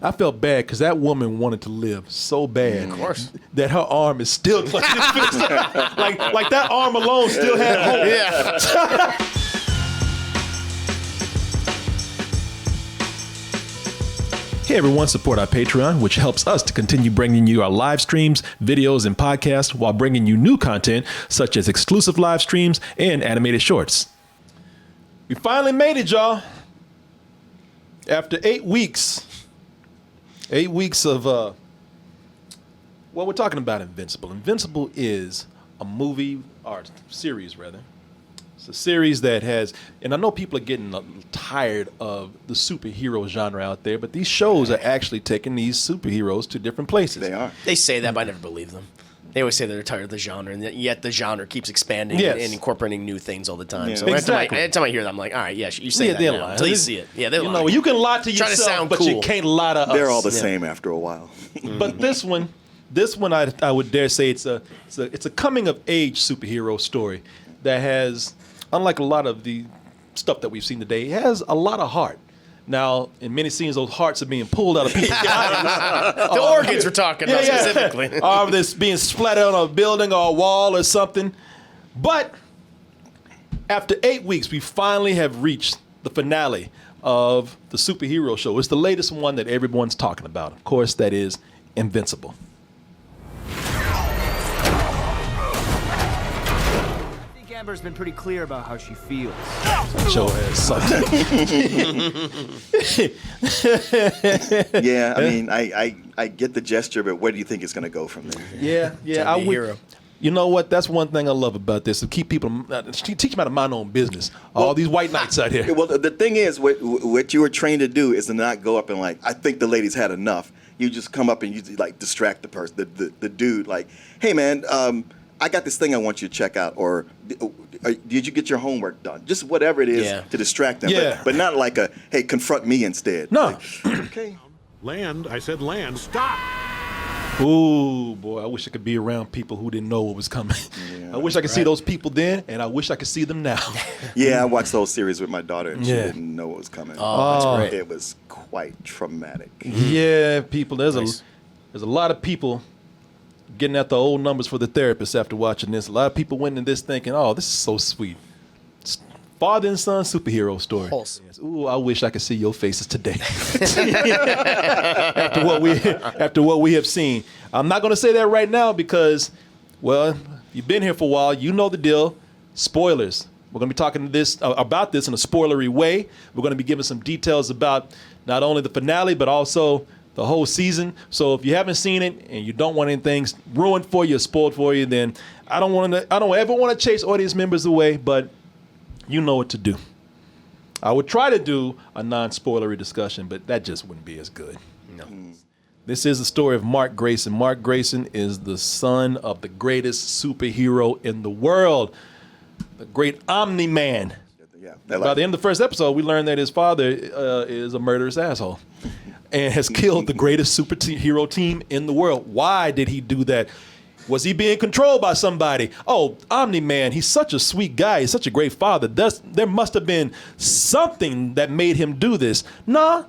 I felt bad because that woman wanted to live so bad. Of course. That her arm is still like that arm alone still had hope. Yeah. Hey everyone, support our Patreon, which helps us to continue bringing you our live streams, videos, and podcasts while bringing you new content such as exclusive live streams and animated shorts. We finally made it, y'all. After 8 weeks. 8 weeks of, well, we're talking about Invincible. Invincible is a movie, or series rather. It's a series that has, and I know people are getting tired of the superhero genre out there, but these shows are actually taking these superheroes to different places. They are. They say that, but I never believe them. They always say they're tired of the genre, and yet the genre keeps expanding Yes. and incorporating new things all the time. Yeah. So Exactly. anytime I hear that, I'm like, all right, yeah, you say that they're now lying. until you see it. Yeah, they're You lying. know, you can lie to Try to yourself, sound but you cool. can't lie to us. They're all the same after a while. But this one I would dare say it's a coming of age superhero story that has, unlike a lot of the stuff that we've seen today, it has a lot of heart. Now, in many scenes, those hearts are being pulled out of people's bodies. The organs we're talking about specifically. Or this being splattered on a building or a wall or something. But after 8 weeks, we finally have reached the finale of the superhero show. It's the latest one that everyone's talking about. Of course, that is Invincible. Amber's been pretty clear about how she feels. Show has something. Yeah, I mean, I get the gesture, but where do you think it's going to go from there? Yeah. Time to be a hero. You know what? That's one thing I love about this. To keep people, teach them how to mind their own business. All these white knights out here. Well, the thing is, what you were trained to do is to not go up and like, I think the lady's had enough. You just come up and you like distract the person, the dude. Like, hey man, I got this thing I want you to check out, or did you get your homework done? Just whatever it is to distract them. Yeah. But not like a, hey, confront me instead. No. Like, okay. Land, I said land, stop! Ooh, boy, I wish I could be around people who didn't know what was coming. Yeah. I wish I could see those people then, and I wish I could see them now. Yeah, I watched those series with my daughter, and she Yeah. didn't know what was coming. Oh, that's great. It was quite traumatic. Yeah, people, there's Nice. a lot of people getting at the old numbers for the therapist after watching this. A lot of people went into this thinking, oh, this is so sweet. It's father and son superhero story. Wholesome. Yes. Ooh, I wish I could see your faces today. after what we have seen. I'm not going to say that right now because, well, if you've been here for a while, you know the deal. Spoilers. We're going to be talking about this in a spoilery way. We're going to be giving some details about not only the finale, but also the whole season. So if you haven't seen it and you don't want anything ruined for you or spoiled for you, then I don't ever want to chase audience members away, but you know what to do. I would try to do a non-spoilery discussion, but that just wouldn't be as good. No. This is the story of Mark Grayson. Mark Grayson is the son of the greatest superhero in the world, the great Omni Man. Yeah. By the end of the first episode, we learned that his father is a murderous asshole and has killed the greatest superhero team in the world. Why did he do that? Was he being controlled by somebody? Oh, Omni Man, he's such a sweet guy. He's such a great father. There must have been something that made him do this. Nah,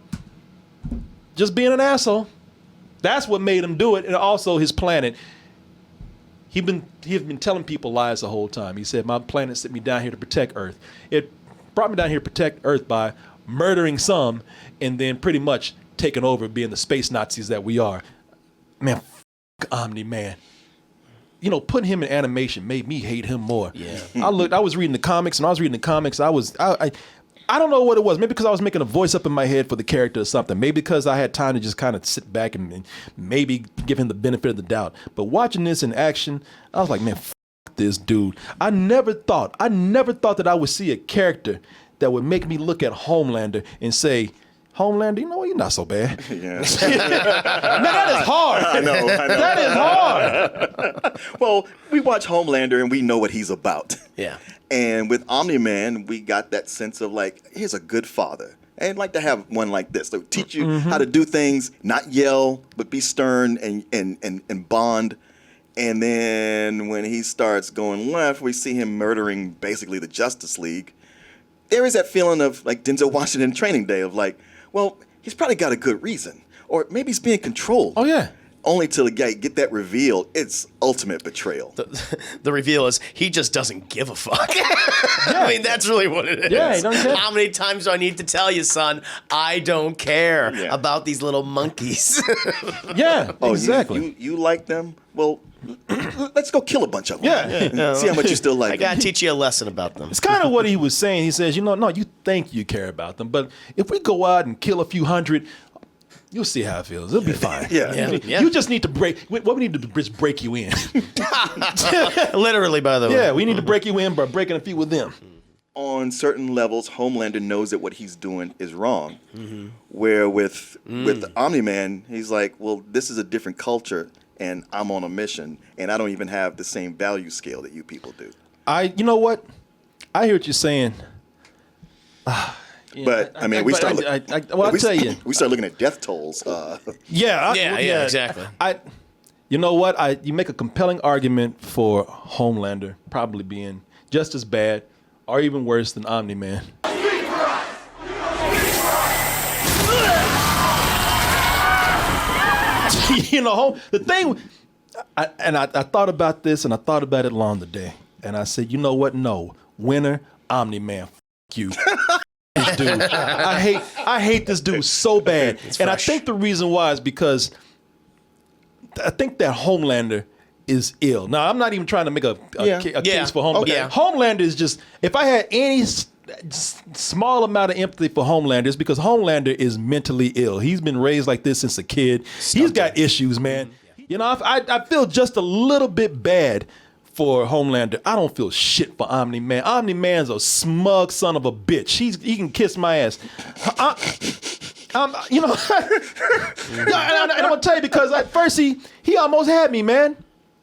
just being an asshole. That's what made him do it. And also his planet. He had been telling people lies the whole time. He said, my planet sent me down here to protect Earth. It brought me down here to protect Earth by murdering some and then pretty much taking over, being the space Nazis that we are. Man, Omni Man. You know, putting him in animation made me hate him more. Yeah. I was reading the comics, and I don't know what it was. Maybe because I was making a voice up in my head for the character or something. Maybe because I had time to just kind of sit back and maybe give him the benefit of the doubt. But watching this in action, I was like, man, this dude. I never thought that I would see a character that would make me look at Homelander and say, Homelander, you know what? You're not so bad. Yeah. Man, that is hard. I know. That is hard. Well, we watch Homelander and we know what he's about. Yeah. And with Omni Man, we got that sense of like, here's a good father. And I'd like to have one like this to teach you how to do things, not yell, but be stern and bond. And then when he starts going left, we see him murdering basically the Justice League. There is that feeling of like Denzel Washington Training Day of like, well, he's probably got a good reason, or maybe he's being controlled. Oh yeah. Only till the guy get that reveal, it's ultimate betrayal. The reveal is he just doesn't give a fuck. I mean, that's really what it is. Yeah, he don't care. How many times do I need to tell you, son? I don't care about these little monkeys. Yeah, Oh, exactly. You like them? Well, let's go kill a bunch of them. Yeah. And see how much you still like I them. gotta teach you a lesson about them. It's kind of what he was saying. He says, no, you think you care about them, but if we go out and kill a few hundred, you'll see how it feels. It'll be fine. Yeah. You just need to break. What we need to do is break you in. Literally, by the way. Yeah, we need to break you in by breaking a few with them. On certain levels, Homelander knows that what he's doing is wrong. Where with Omni Man, he's like, well, this is a different culture, and I'm on a mission, and I don't even have the same value scale that you people do. You know what? I hear what you're saying. But I mean, we start looking at death tolls. Yeah, exactly. You know what? You make a compelling argument for Homelander probably being just as bad or even worse than Omni Man. You know, the thing, I thought about this and I thought about it long today, and I said, you know what? No, winner, Omni Man. F you. This dude. I hate this dude so bad. And I think the reason why is because I think that Homelander is ill. Now, I'm not even trying to make a case for Homelander. Okay. Homelander is just, if I had any small amount of empathy for Homelander, it's because Homelander is mentally ill. He's been raised like this since a kid. He's got issues, man. You know, I feel just a little bit bad for Homelander. I don't feel shit for Omni Man. Omni Man's a smug son of a bitch. He can kiss my ass. You know, and I'm gonna tell you because at first he almost had me, man.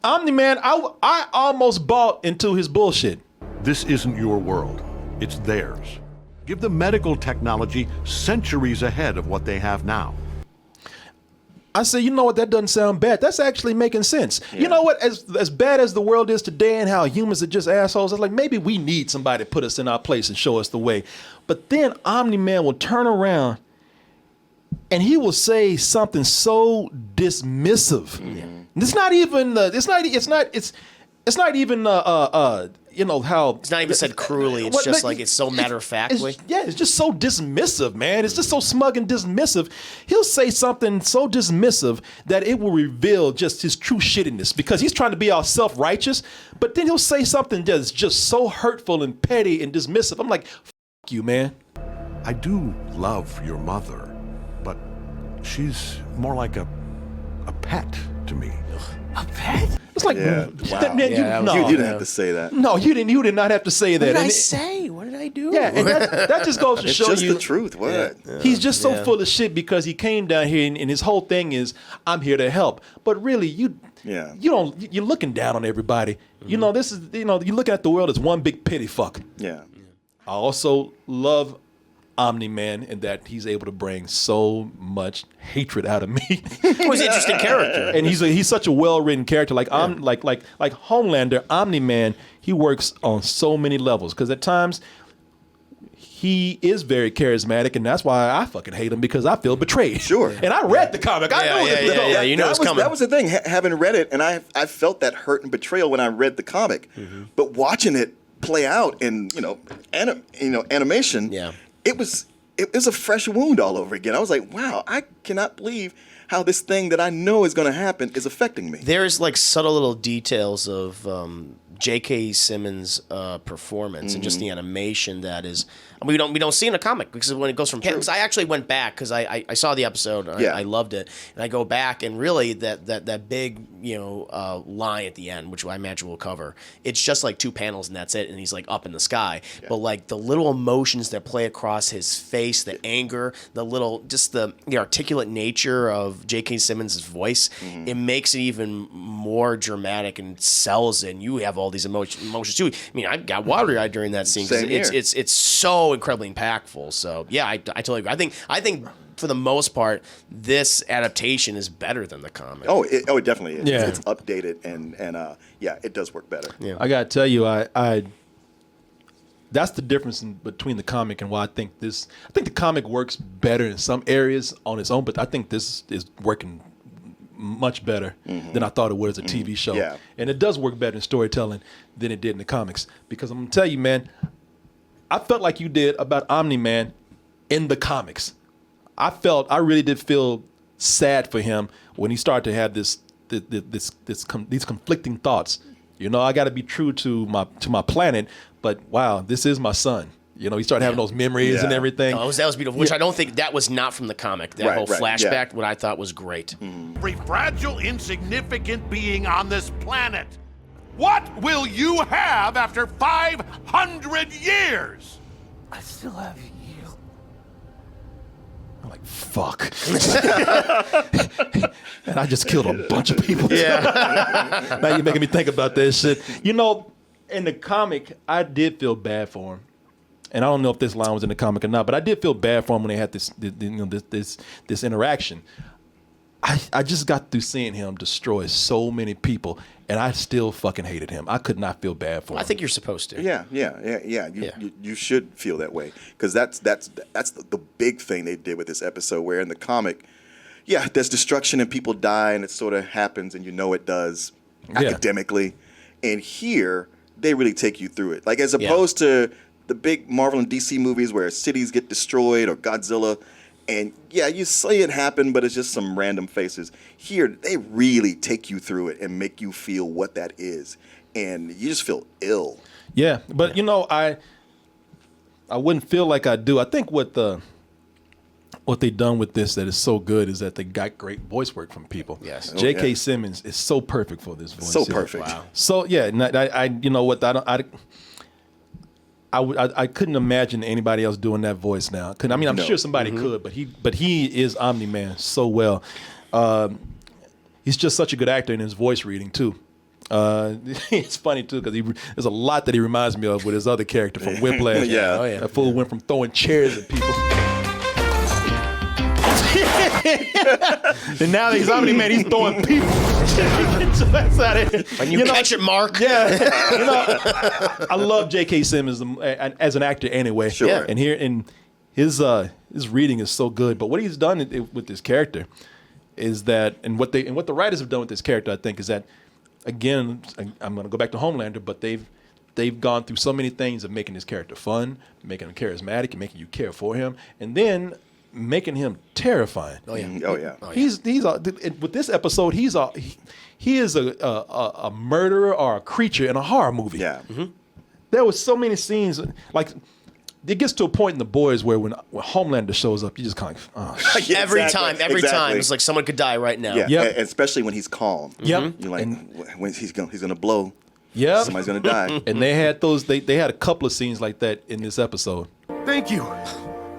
Omni Man, I almost bought into his bullshit. This isn't your world. It's theirs. Give them medical technology centuries ahead of what they have now. I say, you know what? That doesn't sound bad. That's actually making sense. Yeah. You know what? As bad as the world is today and how humans are just assholes, it's like maybe we need somebody to put us in our place and show us the way. But then Omni Man will turn around and he will say something so dismissive. It's not even. It's not even. You know how it's not even said cruelly. It's just like it's so matter of factly. It's just so dismissive, man. It's just so smug and dismissive. He'll say something so dismissive that it will reveal just his true shittiness because he's trying to be all self-righteous. But then he'll say something that's just so hurtful and petty and dismissive. I'm like, F you, man. I do love your mother, but she's more like a pet to me. A pet? It's like, wow. Man, you didn't have to say that. No, you didn't. You did not have to say that. What did I say? What did I do? Yeah, and that just goes to It's show just you the truth. What? he's just so full of shit because he came down here and his whole thing is I'm here to help. But really, you're looking down on everybody. You know, this is you're looking at the world as one big pity fuck. Yeah. I also love Omni Man in that he's able to bring so much hatred out of me. He's an interesting character, and he's such a well-written character. Like like Homelander, Omni Man, he works on so many levels because at times he is very charismatic, and that's why I fucking hate him because I feel betrayed. Sure. And I read the comic. I know this. Yeah, you know it's coming. That was the thing. Having read it, and I felt that hurt and betrayal when I read the comic, but watching it play out in animation. Yeah. It was a fresh wound all over again. I was like, wow, I cannot believe how this thing that I know is going to happen is affecting me. There's like subtle little details of J.K. Simmons' performance and just the animation that is. We don't see in a comic because when it goes from because I actually went back because I saw the episode and I loved it and I go back and really that big line at the end which I imagine we'll cover, it's just like 2 panels and that's it and he's like up in the sky, but like the little emotions that play across his face, the anger, the little just the articulate nature of J.K. Simmons' voice, it makes it even more dramatic and sells it and you have all these emotions too. I mean I got watery-eyed during that scene because it's so incredibly impactful. So yeah, I totally agree. I think for the most part, this adaptation is better than the comic. It definitely is. Yeah. It's updated and it does work better. Yeah. I gotta tell you, that's the difference between the comic and why I think the comic works better in some areas on its own, but I think this is working much better than I thought it would as a TV show. Yeah. And it does work better in storytelling than it did in the comics. Because I'm gonna tell you, man, I felt like you did about Omni Man in the comics. I really did feel sad for him when he started to have these conflicting thoughts. You know, I got to be true to my planet, but wow, this is my son. You know, he started having those memories and everything. Oh, that was beautiful. Which I don't think that was not from the comic. That whole flashback, what I thought was great. Every fragile, insignificant being on this planet. What will you have after 500 years? I still have you. I'm like, fuck. And I just killed a bunch of people. Yeah. Now you're making me think about that shit. You know, in the comic, I did feel bad for him. And I don't know if this line was in the comic or not, but I did feel bad for him when they had this interaction. I just got through seeing him destroy so many people, and I still fucking hated him. I could not feel bad for him. I think you're supposed to. Yeah. You should feel that way, because that's the big thing they did with this episode. Where in the comic, there's destruction and people die, and it sort of happens, and you know it does academically. And here they really take you through it, like as opposed to the big Marvel and DC movies where cities get destroyed or Godzilla. And you see it happen, but it's just some random faces. Here, they really take you through it and make you feel what that is. And you just feel ill. Yeah, but you know, I wouldn't feel like I do. I think what they done with this that is so good is that they got great voice work from people. Yes. J.K. Simmons is so perfect for this voice. So perfect. Wow. So yeah, I you know what, I couldn't imagine anybody else doing that voice now. I'm sure somebody could, but he is Omni Man so well. He's just such a good actor in his voice reading too. It's funny too because there's a lot that he reminds me of with his other character from Whiplash. That fool went from throwing chairs at people. And now that he's Omni Man, he's throwing people. So that's how it, When you catch it, Mark. Yeah, you know, I love J.K. Simmons as an actor anyway. Sure. Yeah. And here, and his reading is so good. But what he's done with this character is that, and what the writers have done with this character, I think, is that, again, I'm going to go back to Homelander, but they've gone through so many things of making this character fun, making him charismatic, and making you care for him, and then making him terrifying. Oh yeah. He's with this episode, he is a murderer or a creature in a horror movie. Yeah. There was so many scenes, like it gets to a point in The Boys where when Homelander shows up, you just kind of, oh shit. Yeah, Every time, it's like someone could die right now. Yeah, Yep. especially when he's calm. Yep. You're like, when he's gonna blow. Yeah, Somebody's gonna die. And they had they had a couple of scenes like that in this episode. Thank you.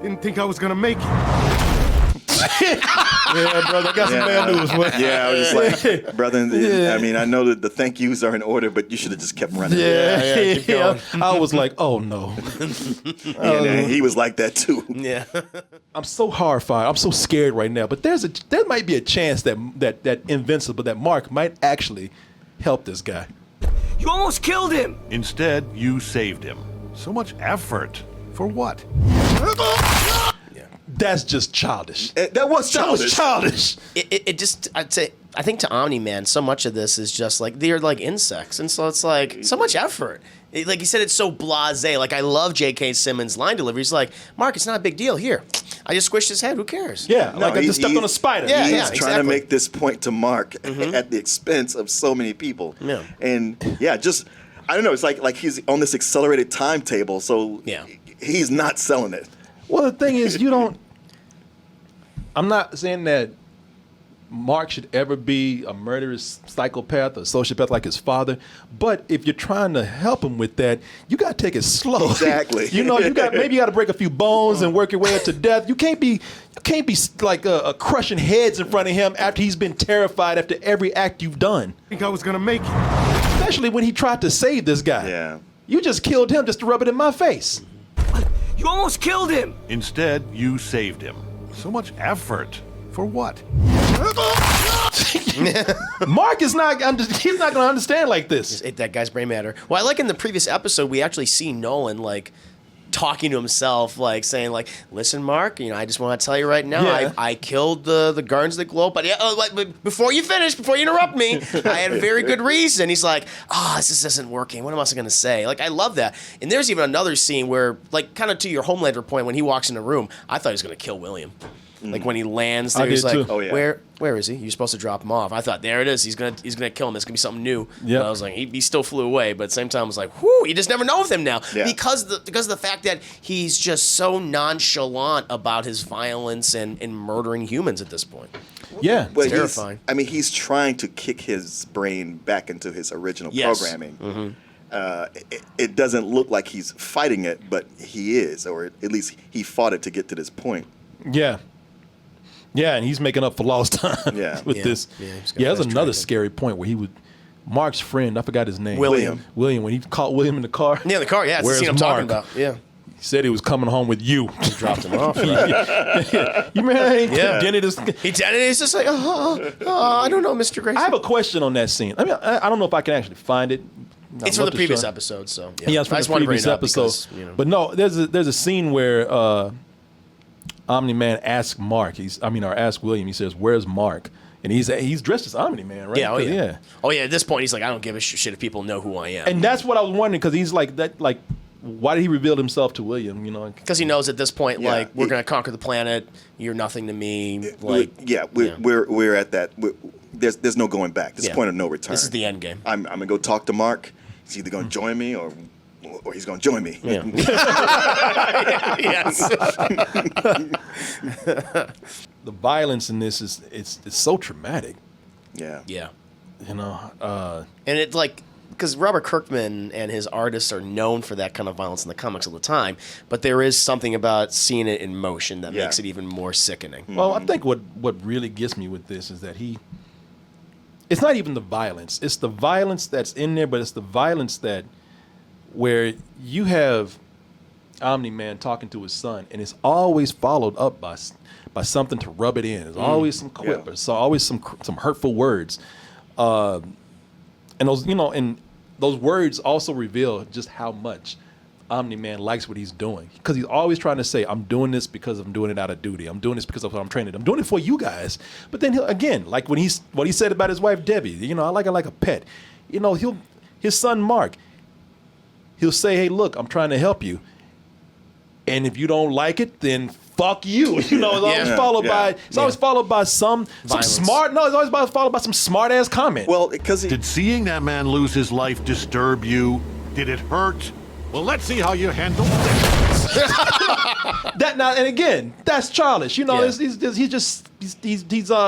Didn't think I was gonna make it. Yeah, brother, I got some bad news. Yeah, I was just like, brother. I mean, I know that the thank yous are in order, but you should have just kept running. Yeah. I was like, oh no. And he was like that too. Yeah. I'm so horrified. I'm so scared right now. But there might be a chance that Invincible, that Mark might actually help this guy. You almost killed him! Instead, you saved him. So much effort. For what? That's just childish. That was childish. It just, I think to Omni Man, so much of this is just like, they're like insects. And so it's like, so much effort. Like you said, it's so blasé. Like I love J.K. Simmons' line delivery. He's like, Mark, it's not a big deal. Here, I just squished his head. Who cares? Yeah, like I just stepped on a spider. Yeah. He's trying exactly. to make this point to Mark at the expense of so many people. Yeah. And just, I don't know, it's like he's on this accelerated timetable, so he's not selling it. Well, the thing is, I'm not saying that Mark should ever be a murderous psychopath or sociopath like his father, but if you're trying to help him with that, you got to take it slow. Exactly. You got to break a few bones and work your way up to death. You can't be like crushing heads in front of him after he's been terrified after every act you've done. Think I was gonna make it. Especially when he tried to save this guy. Yeah. You just killed him just to rub it in my face. You almost killed him! Instead, you saved him. So much effort. For what? Mark is not. He's not going to understand like this. That guy's brain matter. Well, I like in the previous episode we actually see Nolan like talking to himself, like saying, like, "Listen, Mark, I just want to tell you right now, Yeah. I killed the Guardians of the Globe, but before you interrupt me, I had a very good reason." He's like, this isn't working. What am I going to say?" Like, I love that. And there's even another scene where, like, kind of to your Homelander point, when he walks in the room, I thought he was going to kill William. Like when he lands there, I he's did like, too. Oh, yeah. Where is he? You're supposed to drop him off. I thought, there it is. He's gonna kill him. It's gonna be something new. Yep. But I was like, he still flew away. But at the same time, I was like, whoo, you just never know with him now. Yeah. Because of the fact that he's just so nonchalant about his violence and murdering humans at this point. Yeah. But terrifying. he's trying to kick his brain back into his original Yes. programming. It doesn't look like he's fighting it, but he is, or at least he fought it to get to this point. Yeah. Yeah, and he's making up for lost time Yeah. with Yeah. this. Yeah, he's got Yeah, there's fast another tracking. scary point where he would Mark's friend, I forgot his name. William. William, when he caught William in the car. Yeah, the car. Yeah, it's the Where's scene I'm talking Mark? about. Yeah, He said he was coming home with you. dropped him off. Right? You remember? Yeah. Denny just, He did it. He's just like, I don't know, Mr. Grayson. I have a question on that scene. I mean, I don't know if I can actually find it. I'd It's from love the to previous show it. episode, so Yeah, it's from I the just wanted to bring previous it up episode. because, But no, there's a scene where Omni Man asks Mark. Asks William. He says, "Where's Mark?" And he's dressed as Omni Man, right? yeah, oh 'Cause, yeah, oh yeah. At this point, he's like, I don't give a shit if people know who I am, And that's what I was wondering, because he's like that. Like, why did he reveal himself to William? because he knows at this point, Yeah, like, we're gonna conquer the planet. You're nothing to me. Like, We're at that. There's no going back. This Yeah. point of no return. this is the end game. I'm gonna go talk to Mark. He's either gonna join me or he's gonna join me. Yeah. Yes. The violence in this it's so traumatic. Yeah. Yeah. And it's like, because Robert Kirkman and his artists are known for that kind of violence in the comics all the time, but there is something about seeing it in motion that Yeah. makes it even more sickening. Well, I think what really gets me with this is that it's not even the violence. It's the violence that's in there, but it's the violence where you have Omni Man talking to his son, and it's always followed up by something to rub it in. There's always some quip, Yeah. or so always some hurtful words, and those words also reveal just how much Omni Man likes what he's doing, because he's always trying to say, "I'm doing this because I'm doing it out of duty. I'm doing this because of what I'm training. I'm doing it for you guys." But then like what he said about his wife Debbie, I like her like a pet. His son Mark, he'll say, "Hey, look, I'm trying to help you, and if you don't like it, then fuck you." It's always followed by some Violence. smart. No, it's always followed by some smart ass comment. Well, because Did seeing that man lose his life disturb you? Did it hurt? Well, let's see how you handle this. That now, and again, that's childish. Yeah.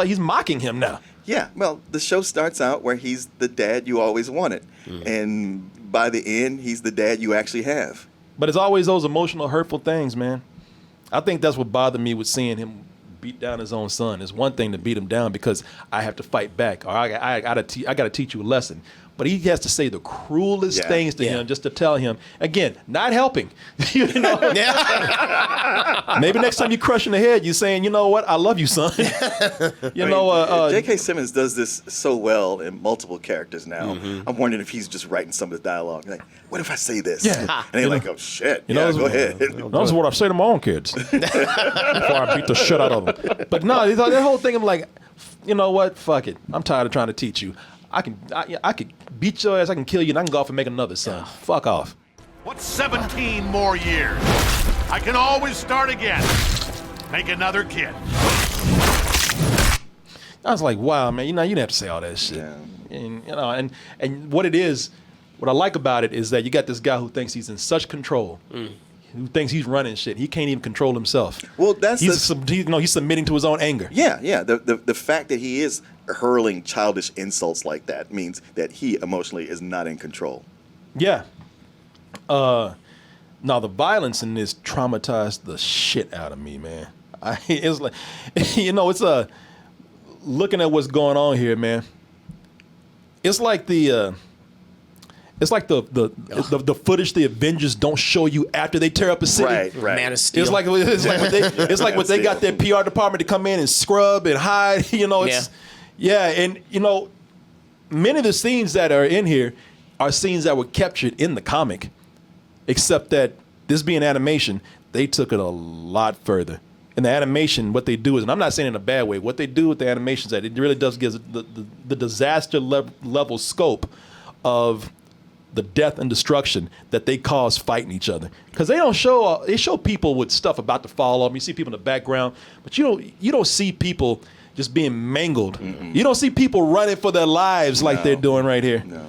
He's mocking him now. yeah, well, the show starts out where he's the dad you always wanted, and by the end, he's the dad you actually have. But it's always those emotional, hurtful things, man. I think that's what bothered me with seeing him beat down his own son. It's one thing to beat him down because I have to fight back, or I got to teach you a lesson. But he has to say the cruelest Yeah. things to Yeah. him just to tell him, again, not helping. Yeah. Maybe next time you crush in the head, you're saying, "You know what? I love you, son." J.K. Simmons does this so well in multiple characters now. I'm wondering if he's just writing some of the dialogue. Like, what if I say this? Yeah. And they're like, oh, shit. You know, Yeah, this- go ahead. That's what I say to my own kids before I beat the shit out of them. But no, that whole thing, I'm like, you know what? Fuck it. I'm tired of trying to teach you. I could beat your ass. I can kill you, and I can go off and make another son. Fuck off. What's 17 more years? I can always start again. Make another kid. I was like, wow, man. You didn't have to say all that shit. Yeah. And what it is, what I like about it is that you got this guy who thinks he's in such control. Who thinks he's running shit. He can't even control himself. Well, that's he's submitting to his own anger. Yeah. The fact that he is hurling childish insults like that means that he emotionally is not in control. Yeah. Now the violence in this traumatized the shit out of me, man. It's like, it's looking at what's going on here, man. It's like It's like the footage the Avengers don't show you after they tear up a city. Right. Man of Steel. It's like when they got their PR department to come in and scrub and hide. And many of the scenes that are in here are scenes that were captured in the comic, except that this being animation, they took it a lot further. In the animation, what they do is, and I'm not saying in a bad way, what they do with the animation is that it really does give the disaster level scope of the death and destruction that they cause fighting each other. Because they show people with stuff about to fall off. You see people in the background, but you don't see people just being mangled. Mm-mm. You don't see people running for their lives like they're doing right here. No.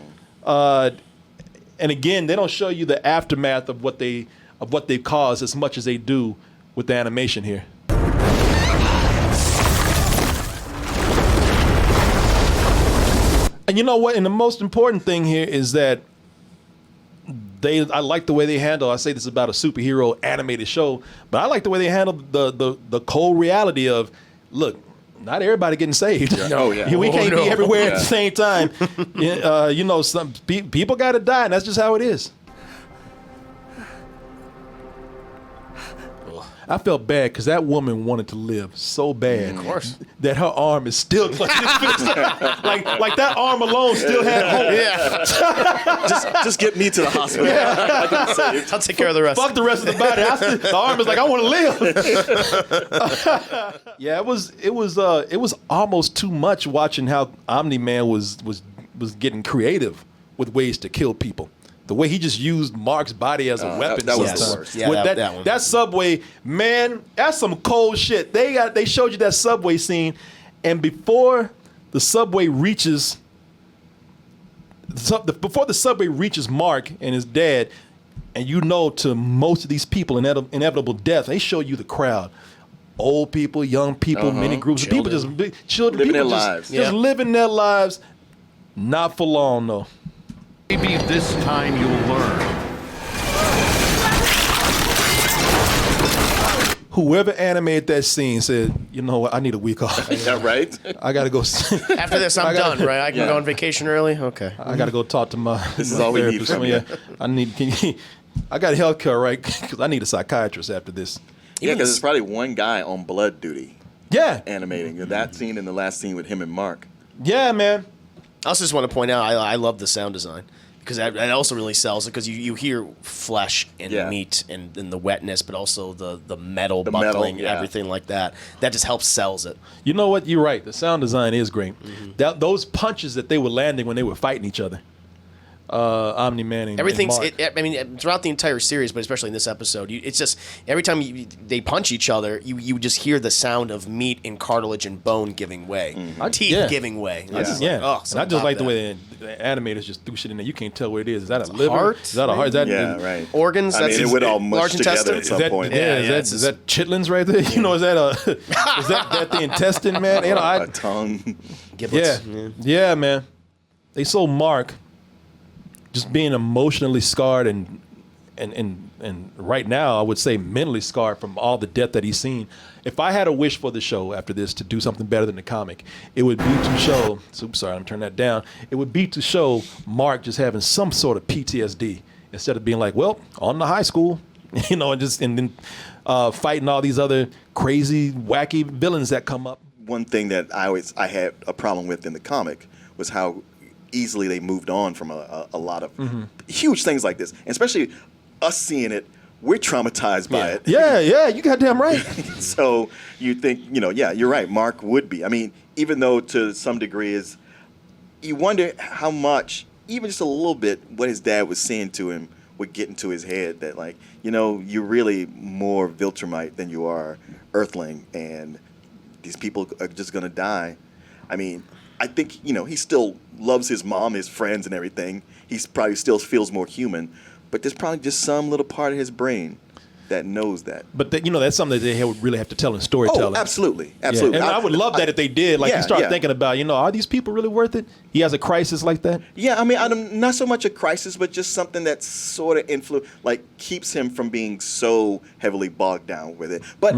And again, they don't show you the aftermath of what they caused as much as they do with the animation here. And you know what? And the most important thing here is that I like the way they handle. I say this about a superhero animated show, but I like the way they handle the cold reality of, look, not everybody getting saved. Yeah. Oh, yeah. We can't be everywhere Yeah. at the same time. Some people got to die, and that's just how it is. I felt bad because that woman wanted to live so bad. Of course. That her arm is still like that arm alone still had hope. Yeah. Just get me to the hospital. I'll take care of the rest. Fuck the rest of the body. The arm is like, I want to live. Yeah, it was almost too much watching how Omni Man was getting creative with ways to kill people. The way he just used Mark's body as a weapon. That was sometimes. the worst. Yeah, With that one. that subway, man, that's some cold shit. They showed you that subway scene, and before the subway reaches Mark and his dad, and to most of these people inevitable death, they show you the crowd. Old people, young people, many groups of people, children, Living people their just lives. just living their lives. Not for long though. Maybe this time you'll learn. Whoever animated that scene said, you know what, I need a week off. Yeah, right? I got to go. After this, I'm done, right? I can go on vacation early? Okay. I got to go talk to my This is my all we need therapist. from you. I got health care, right? Because I need a psychiatrist after this. Yeah, because there's probably one guy on blood duty Yeah. animating. That scene and the last scene with him and Mark. Yeah, man. I also just want to point out, I love the sound design. Because that also really sells it, because you hear flesh and meat and the wetness, but also the metal buckling and everything like that. That just helps sells it. You know what? You're right. The sound design is great. Mm-hmm. Those punches that they were landing when they were fighting each other. Omni Man and Everything's. Mark. Throughout the entire series, but especially in this episode, it's just every time they punch each other, you just hear the sound of meat and cartilage and bone giving way, teeth giving way. I just like the way the animators just threw shit in there. You can't tell what it is. Is that a liver? heart, Is that a heart? Is that Right. Organs. It would all mush large together intestine. at some point. Is that chitlins right there? You know, is that the intestine, man? A tongue. Giblets. Yeah, man. They sold Mark just being emotionally scarred and right now I would say mentally scarred from all the death that he's seen. If I had a wish for the show after this to do something better than the comic, it would be to show. Sorry, I'm turning that down. It would be to show Mark just having some sort of PTSD instead of being like, well, on to high school, and then fighting all these other crazy, wacky villains that come up. One thing that I had a problem with in the comic was how easily they moved on from a lot of huge things like this, and especially us seeing it. We're traumatized by it. Yeah, you goddamn right. So you think, you're right. Mark would be. I mean, even though to some degree you wonder how much, even just a little bit, what his dad was saying to him would get into his head that, like, you're really more Viltrumite than you are Earthling, and these people are just going to die. I mean, I think, he still loves his mom, his friends, and everything. He probably still feels more human, but there's probably just some little part of his brain that knows that. But that's something that they would really have to tell in storytelling. Oh, absolutely. Yeah. And I would love that if they did. Like, you start thinking about, are these people really worth it? He has a crisis like that? Yeah, I mean, I'm not so much a crisis, but just something that sort of keeps him from being so heavily bogged down with it. But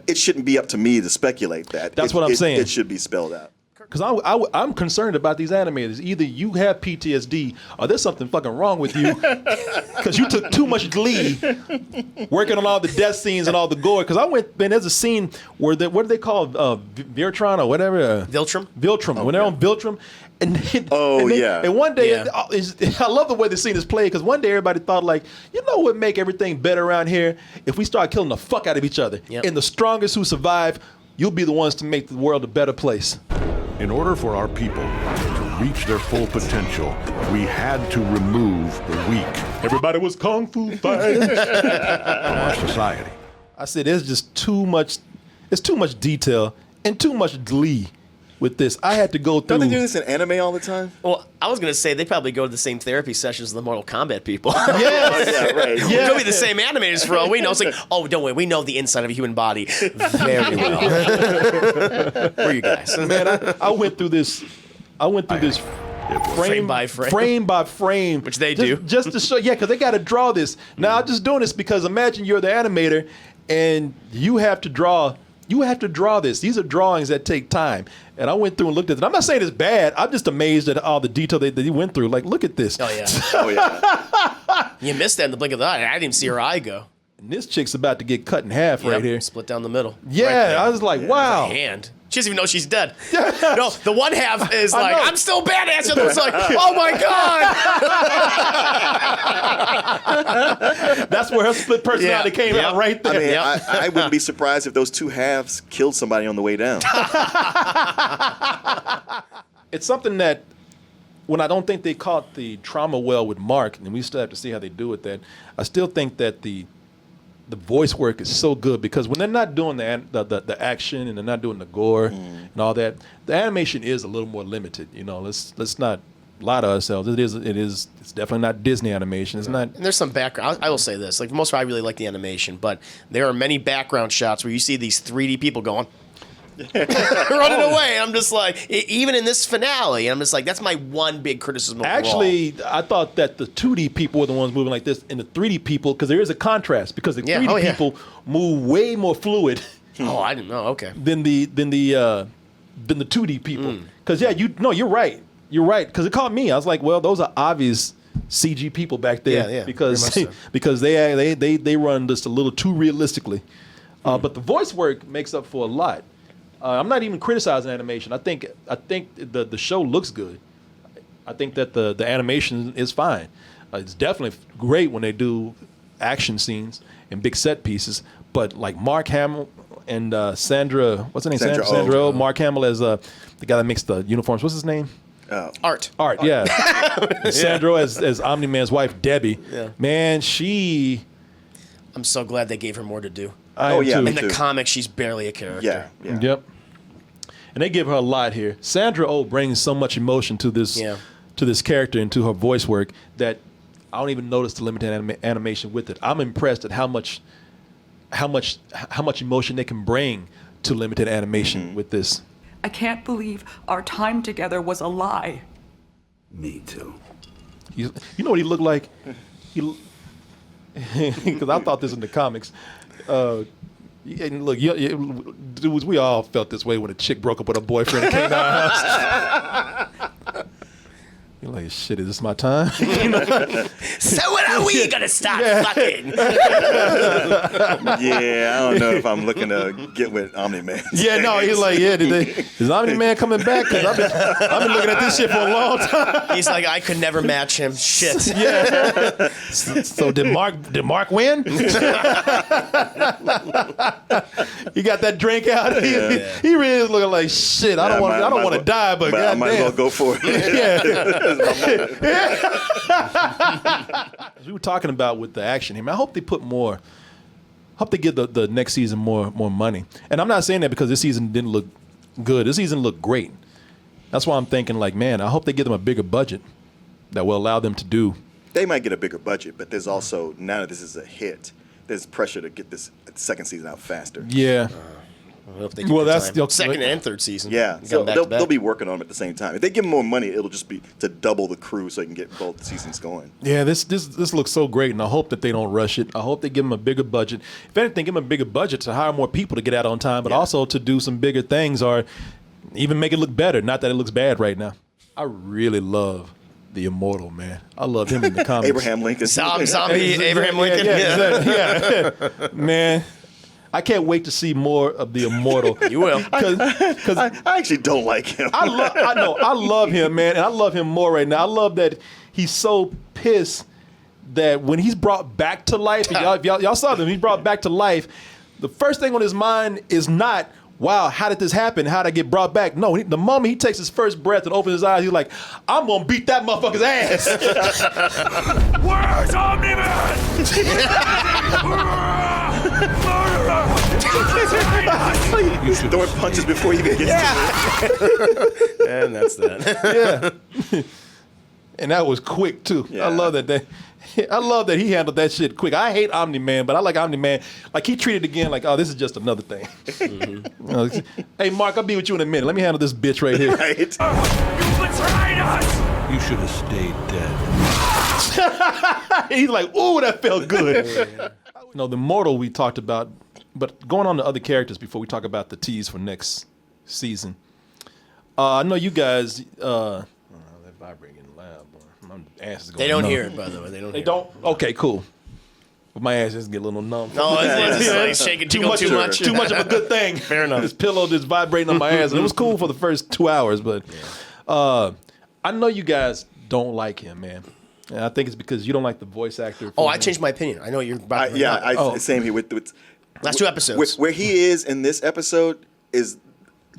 it shouldn't be up to me to speculate that. That's what I'm saying. It should be spelled out. because I'm concerned about these animators. Either you have PTSD or there's something fucking wrong with you because you took too much glee working on all the death scenes and all the gore. Because there's a scene where what do they call Viltrum or whatever? Viltrum. Viltrum. When they're on Viltrum. And one day, I love the way the scene is played because one day everybody thought like, you know what make everything better around here? If we start killing the fuck out of each other. Yep. And the strongest who survive, you'll be the ones to make the world a better place. In order for our people to reach their full potential, we had to remove the weak Everybody was kung fu fighting. from our society. I said, there's just too much. It's too much detail and too much glee with this. I had to go through. Don't they do this in anime all the time? Well, I was going to say they probably go to the same therapy sessions as the Mortal Kombat people. Yes. Yeah, right. Yeah. Could be the same animators for all we know. It's like, oh, don't worry, we know the inside of a human body very well. We're you guys. Man, I went through this. Frame by frame. frame by frame, Which they just, do. just to show. Yeah, because they got to draw this. Now I'm just doing this because imagine you're the animator and you have to draw. You have to draw this. These are drawings that take time. And I went through and looked at it. I'm not saying it's bad. I'm just amazed at all the detail that he went through. Like, look at this. Oh, yeah. Oh yeah. You missed that in the blink of the eye. I didn't even see her eye go. And this chick's about to get cut in half right Yep, here. Split down the middle. Yeah, Right there. I was like, wow. Hand. She doesn't even know she's dead. No, the one half is like, know. I'm still badass. The other one's like, oh my God. That's where her split personality came out right there. I mean, Yep. I wouldn't be surprised if those two halves killed somebody on the way down. It's something that when I don't think they caught the trauma well with Mark, and we still have to see how they do with that, I still think that the voice work is so good because when they're not doing the action and they're not doing the gore and all that, the animation is a little more limited. You know, let's not lie to ourselves. It's definitely not Disney animation. It's not. And there's some background. I will say this: like most of I really like the animation, but there are many background shots where you see these 3D people going. running away. I'm just like, even in this finale, I'm just like, that's my one big criticism of Actually, I thought that the 2D people were the ones moving like this, and the 3D people, because there is a contrast, because the 3D people move way more fluid. Oh, I didn't know. Okay. Than the 2D people. Because you're right. You're right. Because it caught me. I was like, well, those are obvious CG people back there. Yeah, Because very much so. because they run just a little too realistically. But the voice work makes up for a lot. I'm not even criticizing animation. I think the show looks good. I think that the animation is fine. It's definitely great when they do action scenes and big set pieces. But like Mark Hamill and Sandra, what's her name? Sandra Sandra Oh. Oh. Mark Hamill as the guy that makes the uniforms. What's his name? Art, yeah. Sandra Oh as Omni Man's wife, Debbie. Yeah. Man, I'm so glad they gave her more to do. I am too. In the comics, she's barely a character. Yeah. Yep. And they give her a lot here. Sandra Oh brings so much emotion to this character and to her voice work that I don't even notice the limited animation with it. I'm impressed at how much emotion they can bring to limited animation with this. I can't believe our time together was a lie. Me too. You know what he looked like? Because I thought this in the comics. And look, dudes, we all felt this way when a chick broke up with her boyfriend and came to our house. You're like, shit, is this my time? So when are we gonna start fucking? Yeah, I don't know if I'm looking to get with Omni Man. Yeah, no, he's like, is Omni Man coming back? Because I've been looking at this shit for a long time. He's like, I could never match him. Shit. Yeah. So did Mark win? He got that drink out. He really is looking like shit. I don't want to die, but I might as well goddamn. go for it. As we were talking about with the action here, man, I hope they put more. Hope they give the next season more money. And I'm not saying that because this season didn't look good. This season looked great. That's why I'm thinking like, man, I hope they give them a bigger budget that will allow them to do. They might get a bigger budget, but there's also, now that this is a hit, there's pressure to get this second season out faster. Yeah. I hope they Well, that's the second and third season. Yeah, Get so them back to back. they'll be working on them at the same time. If they give them more money, it'll just be to double the crew so they can get both seasons going. Yeah, this looks so great, and I hope that they don't rush it. I hope they give them a bigger budget. If anything, give them a bigger budget to hire more people to get out on time, but also to do some bigger things or Even make it look better. Not that it looks bad right now. I really love the Immortal, man. I love him in the comics. Abraham Lincoln. Zombie Abraham Lincoln. Yeah. Man, I can't wait to see more of the Immortal. You will. Because I actually don't like him. I love him, man, and I love him more right now. I love that he's so pissed that when he's brought back to life, y'all saw him, he's brought back to life, the first thing on his mind is not, wow, how did this happen? How did I get brought back? No, the moment he takes his first breath and opens his eyes, he's like, I'm going to beat that motherfucker's ass. Where's Omni Man? He's throwing punches before he even gets to it. And that's that. Yeah. And that was quick, too. Yeah. I love that he handled that shit quick. I hate Omni Man, but I like Omni Man. Like, he treated it again like, oh, this is just another thing. Hey, Mark, I'll be with you in a minute. Let me handle this bitch right here. Right? You betrayed us! You should have stayed dead. He's like, ooh, that felt good. No, the Immortal we talked about, but going on to other characters before we talk about the tease for next season. I know you guys, that vibrating loud, boy. My ass is going They don't numb. hear it, by the way. They don't? Okay, cool. But my ass just get a little numb. No, it's like shaking too much. Too much of a good thing. Fair enough. This pillow just vibrating on my ass. And it was cool for the first 2 hours, but I know you guys don't like him, man. And I think it's because you don't like the voice actor. Oh, I changed my opinion. I know what you're about to Same here with last 2 episodes. Where he is in this episode is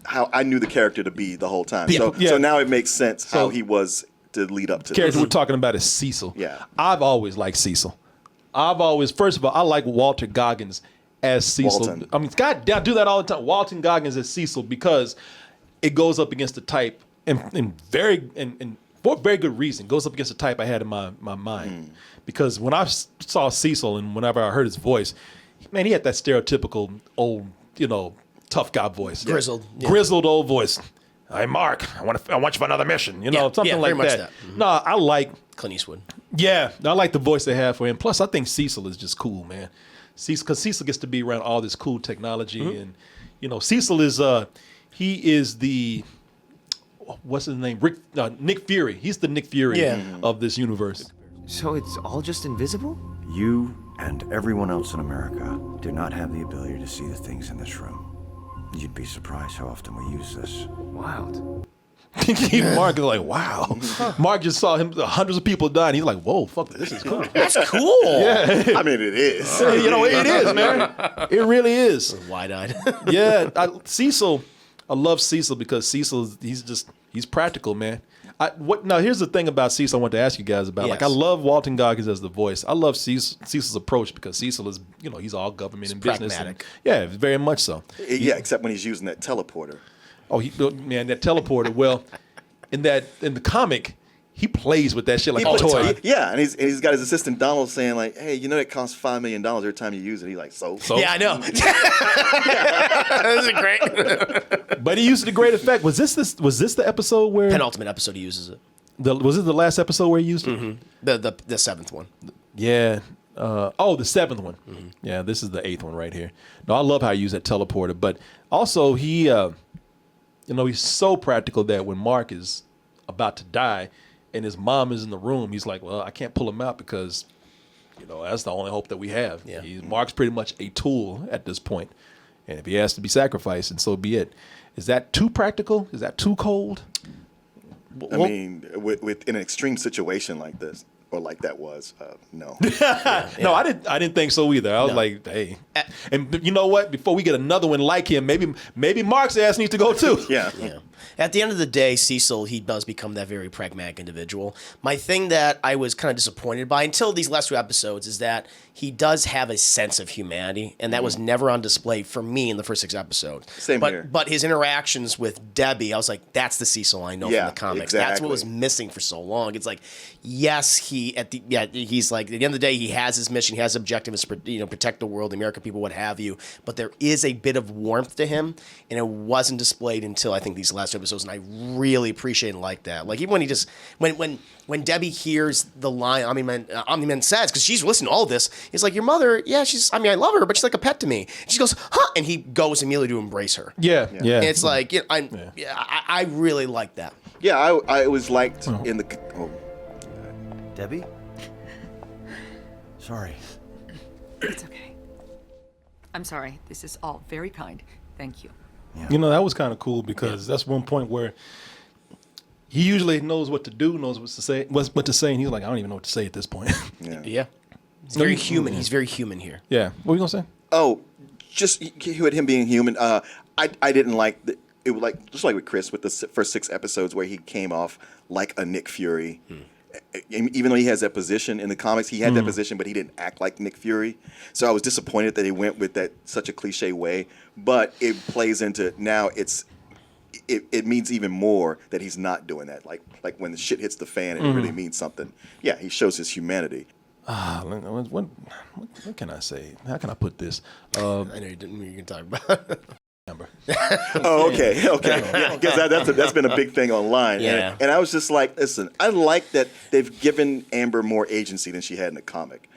how I knew the character to be the whole time. Yeah. So now it makes sense how he was to lead up to The character this. we're talking about is Cecil. Yeah. I've always liked Cecil. First of all, I like Walter Goggins as Cecil. Walton. I mean, God, I do that all the time. Walton Goggins as Cecil because it goes up against the type and for a very good reason. Goes up against the type I had in my mind. Because when I saw Cecil and whenever I heard his voice, man, he had that stereotypical old, tough guy voice. Grizzled. Yeah. Grizzled old voice. Hey, Mark, I want you for another mission. Something like very much that. that. No, I like Clint Eastwood. I like the voice they have for him. Plus, I think Cecil is just cool, man. Because Cecil gets to be around all this cool technology, and Cecil is he is the what's his name? Nick Fury. He's the Nick Fury of this universe. So it's all just invisible? You and everyone else in America do not have the ability to see the things in this room. You'd be surprised how often we use this. Wild. Mark is like, wow. Mark just saw him, hundreds of people dying. He's like, whoa, fuck, this is cool. That's cool. Yeah. I mean, it is. It is, man. It really is. Wide-eyed. Cecil, I love Cecil because Cecil, he's practical, man. Now, here's the thing about Cecil I want to ask you guys about. Yes. Like, I love Walton Goggins as the voice. I love Cecil's approach because Cecil is, he's all government and business. pragmatic. Very much so. Yeah, except when he's using that teleporter. Oh, that teleporter. Well, in the comic, he plays with that shit like a toy. And he's got his assistant Donald saying like, "Hey, it costs $5 million every time you use it." He's like, "So?" Yeah, I know. This is great. But he used it to great effect. Was this the episode where Penultimate episode he uses it. was it the last episode where he used it? The seventh one. Yeah. The seventh one. Yeah, this is the eighth one right here. No, I love how he used that teleporter, but also he, he's so practical that when Mark is about to die and his mom is in the room, he's like, well, I can't pull him out because, that's the only hope that we have. Yeah. Mark's pretty much a tool at this point, and if he has to be sacrificed, and so be it. Is that too practical? Is that too cold? I mean, with in an extreme situation like this, or like that was, no. No, I didn't think so either. I was like, hey, and you know what? Before we get another one like him, maybe Mark's ass needs to go too. Yeah. At the end of the day, Cecil, he does become that very pragmatic individual. My thing that I was kind of disappointed by until these last 2 episodes is that he does have a sense of humanity, and that was never on display for me in the first 6 episodes. Same here. But his interactions with Debbie, I was like, that's the Cecil I know from the comics. Exactly. That's what was missing for so long. It's like, yes, he he's like, at the end of the day, he has his mission, he has his objective, is protect the world, the American people, what have you. But there is a bit of warmth to him, and it wasn't displayed until I think these last episodes, and I really appreciate and like that. Like even when he just when Debbie hears the line Omni Man says, because she's listening to all this, he's like, your mother, yeah, I love her, but she's like a pet to me. She goes, huh, and he goes immediately to embrace her. Yeah. And it's like, I really like that. Yeah, I was liked in the. Oh. Debbie? Sorry. It's okay. I'm sorry. This is all very kind. Thank you. Yeah. You know, that was kind of cool because that's one point where he usually knows what to do, knows what to say, and he's like, I don't even know what to say at this point. Yeah. He's very human. He's very human here. Yeah. What were you gonna say? Oh, just him being human. I didn't like it was like just like with Chris with the first 6 episodes where he came off like a Nick Fury. Even though he has that position in the comics, he had that position, but he didn't act like Nick Fury. So I was disappointed that he went with that such a cliche way. But it plays into now. It means even more that he's not doing that. Like when the shit hits the fan, and it really means something. Yeah, he shows his humanity. What can I say? How can I put this? I know you didn't. You can talk about. Amber. Oh, okay. Yeah, because that's been a big thing online. Yeah. And I was just like, listen, I like that they've given Amber more agency than she had in the comic,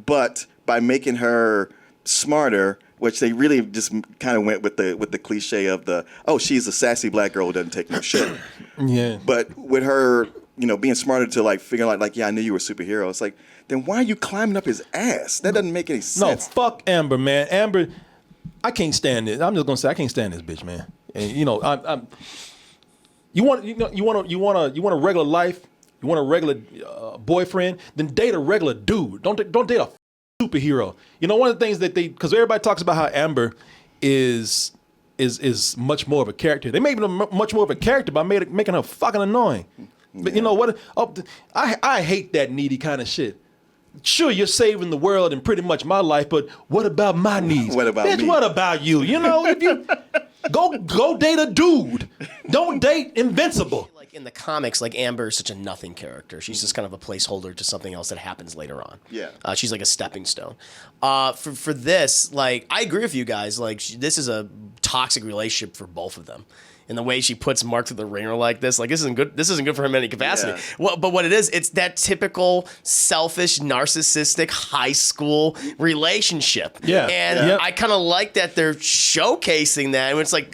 but by making her smarter, which they really just kind of went with the cliche of she's a sassy black girl who doesn't take no shit. Yeah. But with her, being smarter to like figure out I knew you were a superhero. It's like, then why are you climbing up his ass? That doesn't make any sense. No, fuck Amber, man. Amber, I can't stand it. I'm just gonna say I can't stand this bitch, man. And you want a regular life, you want a regular boyfriend, then date a regular dude. Don't date a superhero. One of the things that because everybody talks about how Amber is much more of a character. They made her much more of a character by making her fucking annoying. But you know what? I hate that needy kind of shit. Sure, you're saving the world and pretty much my life, but what about my needs? What about Bitch, me? what about you? If you go date a dude. Don't date Invincible. Like in the comics, like Amber is such a nothing character. She's just kind of a placeholder to something else that happens later on. Yeah. She's like a stepping stone. For this, like, I agree with you guys. Like, this is a toxic relationship for both of them. And the way she puts Mark through the ringer like this isn't good. This isn't good for him in any capacity. Yeah. But what it is, it's that typical selfish, narcissistic high school relationship. Yeah. And I kind of like that they're showcasing that. And it's like,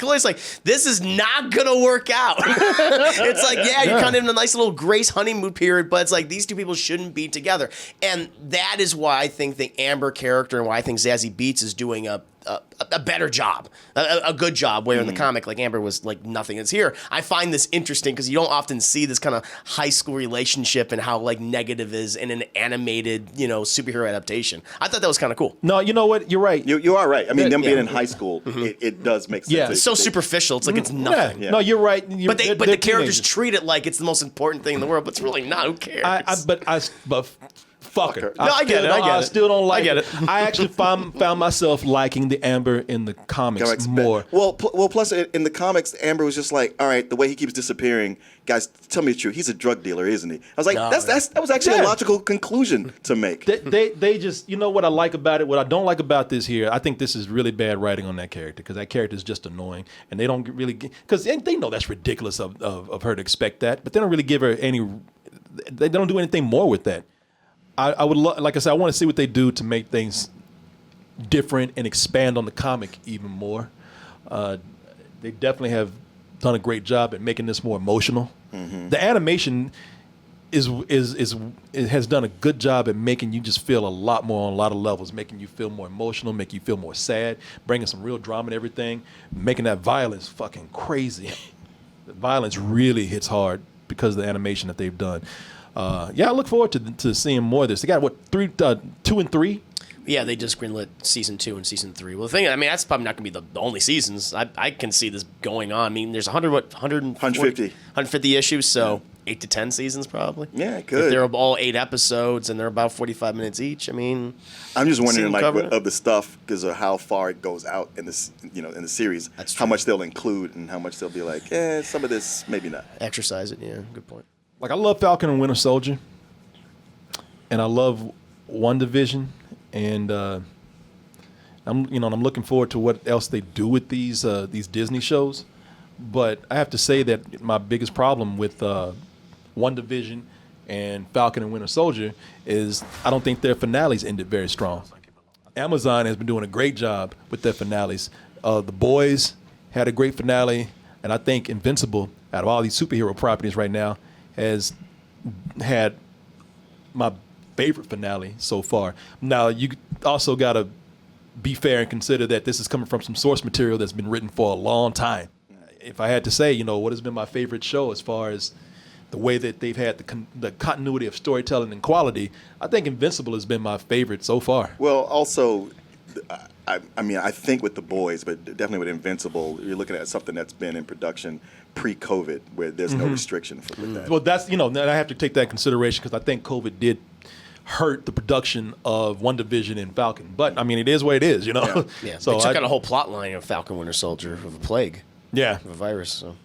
this is not gonna work out. It's like, you're kind of in a nice little grace honeymoon period, but it's like these two people shouldn't be together. And that is why I think the Amber character and why I think Zazie Beetz is doing a better job, a good job, where in the comic, like, Amber was like nothing. It's here. I find this interesting because you don't often see this kind of high school relationship and how like negative is in an animated, superhero adaptation. I thought that was kind of cool. No, you know what? You're right. You are right. I mean, them being in high school, it does make sense. Yeah. It's so superficial. It's like it's nothing. Yeah. No, you're right. But the characters treat it like it's the most important thing in the world, but it's really not. Who cares? But fuck her. No, I get it. I still don't like it. I actually found myself liking the Amber in the comics more. Well, plus in the comics, Amber was just like, all right, the way he keeps disappearing, guys, tell me the truth. He's a drug dealer, isn't he? I was like, that was actually a logical conclusion to make. They just, what I like about it, what I don't like about this here, I think this is really bad writing on that character because that character is just annoying, and they don't really, because they know that's ridiculous of her to expect that, but they don't really give her they don't do anything more with that. I would like I said, I want to see what they do to make things different and expand on the comic even more. They definitely have done a great job at making this more emotional. Mm-hmm. The animation has done a good job at making you just feel a lot more on a lot of levels, making you feel more emotional, making you feel more sad, bringing some real drama and everything, making that violence fucking crazy. The violence really hits hard because of the animation that they've done. I look forward to seeing more of this. They got 2 and 3. Yeah, they just greenlit season 2 and season 3. Well, the thing, that's probably not going to be the only seasons. I can see this going on. I mean, there's 150 issues, so 8 to 10 seasons probably. Yeah, good. If they're all 8 episodes and they're about 45 minutes each, I mean, I'm just wondering, of the stuff, because of how far it goes out in this, in the series, how much they'll include and how much they'll be like, some of this maybe not. Exercise it. Yeah, good point. Like, I love Falcon and Winter Soldier. and I love WandaVision, and I'm looking forward to what else they do with these Disney shows. But I have to say that my biggest problem with WandaVision and Falcon and Winter Soldier is I don't think their finales ended very strong. Amazon has been doing a great job with their finales. The Boys had a great finale, and I think Invincible, out of all these superhero properties right now, has had my favorite finale so far. Now, you also got to be fair and consider that this is coming from some source material that's been written for a long time. If I had to say, what has been my favorite show as far as the way that they've had the continuity of storytelling and quality, I think Invincible has been my favorite so far. Well, also, I think with The Boys, but definitely with Invincible, you're looking at something that's been in production pre-COVID, where there's no restriction for that. Well, that's I have to take that in consideration because I think COVID did hurt the production of WandaVision and Falcon. But I mean, it is what it is, Yeah. So they took out a whole plot line of Falcon Winter Soldier of a plague. Yeah, of a virus. So.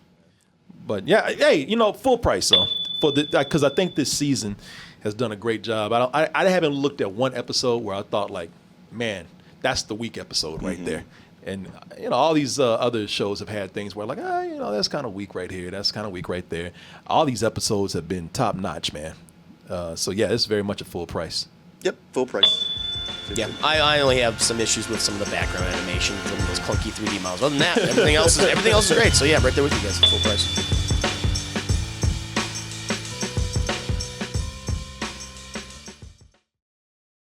But yeah, hey, full price though, because I think this season has done a great job. I haven't looked at one episode where I thought like, man, that's the weak episode right there. And all these other shows have had things where like, that's kind of weak right here, that's kind of weak right there. All these episodes have been top notch, man. So yeah, it's very much a full price. Yep, full price. Yeah, I only have some issues with some of the background animation from those clunky 3D models. Other than that, everything else is great. So yeah, right there with you guys, full price.